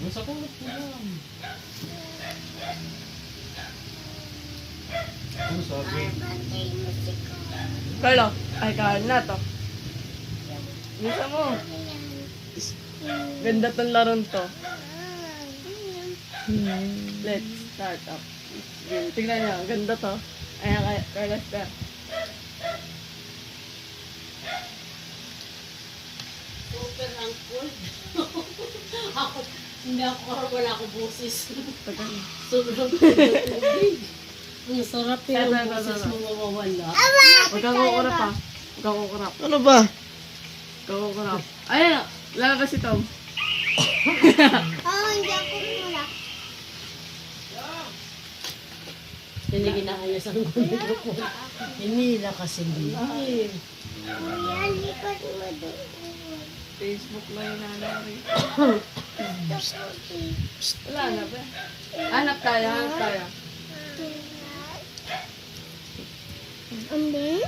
Nasa kulot po yan. Ano sabi? Carlo, ay Carlo na to. Bisa mo. Ganda tong laron to. Let's start up. Tingnan niyo, ganda to. Ayan, Carlo, start. Super ang cool. Ako, hindi ako, wala ako busis. Sobrang tubig. Ang sarap yung busis mo mawawala. Huwag kang kukurap ha. Huwag kang kukurap. Ano ba? Huwag kang kukurap. Ayan, lalabas si Tom. Hindi ako muna. Hindi ginaayos ang gulo ko. Hinila kasi hindi. Yan, likod mo doon. Facebook lang yung nanari. Tapos, Wala na ba? Hanap tayo, hanap tayo. Amber?